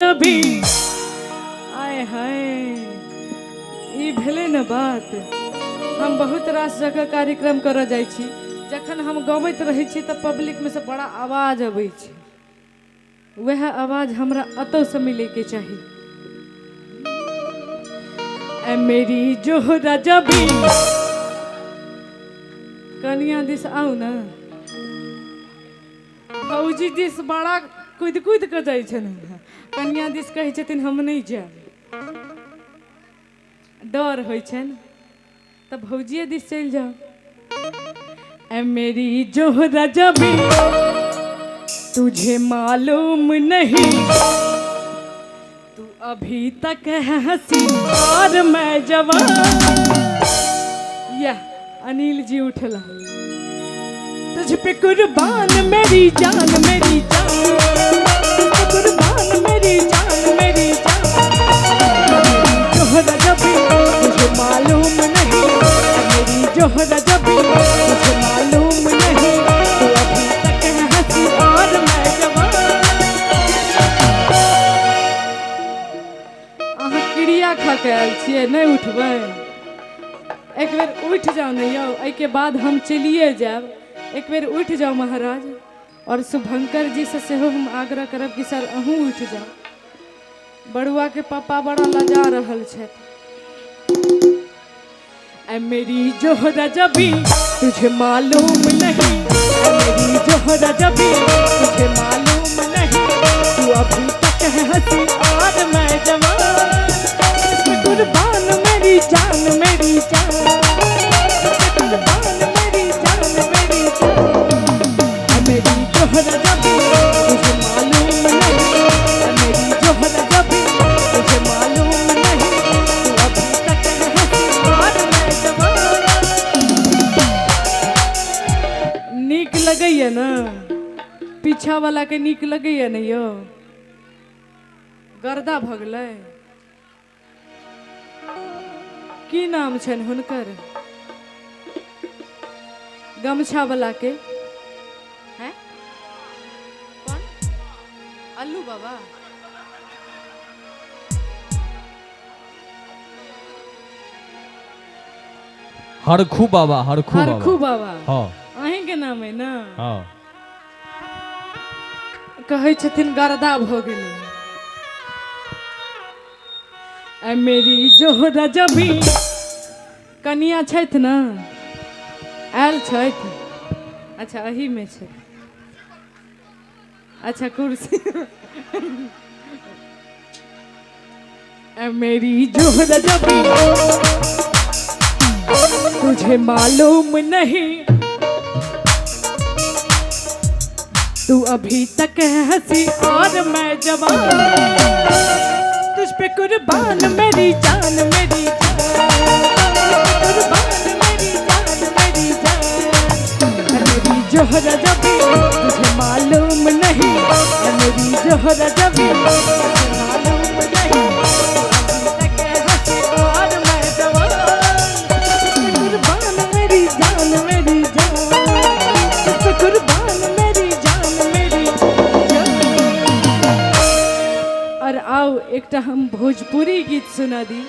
भी आए हाय ई भेले न बात। हम बहुत रास जगह कार्यक्रम कर जाइ छी, जखन हम गबैत रहै छी तऽ पब्लिक में से बड़ा आवाज अबै छै। वह आवाज हमरा अतौ से मिले के चाही। ए मेरी जोहरा जबी कनिया दिस आउ ना, भौजी दिस बड़ा कूद कूद के जाइ छन। कनिया दिस कहै छथिन हम नहीं जाएब, डर होइ छन तऽ भौजिए दिस चल जाओ। ए मेरी जोहरा जबी तुझे मालूम नहीं, तू अभी तक है हंसी और मैं जवान। यह अनिल जी उठला। तुझ पे कुर्बान मेरी जान, मेरी जान, तुझ पे कुर्बान मेरी जान, मेरी जान। जोहरा जबी तुझे मालूम नहीं, मेरी जोहरा जबी तुझे मालूम नहीं, तू अभी तक है हंसी और मैं जवान। अहाँ क्रिया खा के आयल छियै, नहीं उठबै? एक बेर उठ जाओ न यौ, एहि के बाद हम चलिए जाएब। एक बेर उठ जाओ महाराज। और शुभंकर जी से सेहो हम आग्रह करब कि सर अहूँ उठ जाओ। बड़ुआ के पापा बड़ा लजा रहल छै। ऐ मेरी जोहरा जबी तुझे मालूम नहीं, ऐ मेरी जोहरा जबी तुझे मालूम नहीं, तू अभी तक है हंसी और मैं जवान। कुर्बान मेरी जान, मेरी जान, कुर्बान मेरी जान, मेरी जान। ऐ मेरी जोहरा जबी तुझे मालूम नहीं, ऐ मेरी जोहरा जबी तुझे मालूम नहीं, तू अभी तक है हंसी और मैं जवान। नीक लगैया ना? पीछा वाला के नीक लगैया न यौ? गर्दा भगलै। की नाम छन हुनकर? गमछा वाला के हैं? कौन? अल्लू बाबा। हरखू बाबा, हरखू बाबा। हरखू बाबा। हाँ अहीं के नाम है ना? हाँ। कहै छथिन गर्दा भ गेलै। ऐ मेरी जोहरा जबी कनिया छथि ना? आयल छथि? अच्छा अही में छै। अच्छा कुर्सी। ऐ मेरी जोहरा जबी तुझे मालूम नहीं, तू अभी तक है हंसी और मैं जवान। तुझ पे कुर्बान मेरी जान, मेरी जान, कुर्बान मेरी जान, मेरी जान। मेरी जोहरा जबी तुझे मालूम नहीं, मेरी जोहरा जबी तुझे मालूम नहीं, अभी तक है हंसी और मैं जवान। कुर्बान मेरी जान, मेरी जान, कुर्बान मेरी जान, मेरी जान। और आओ एकटा हम भोजपुरी गीत सुना दी।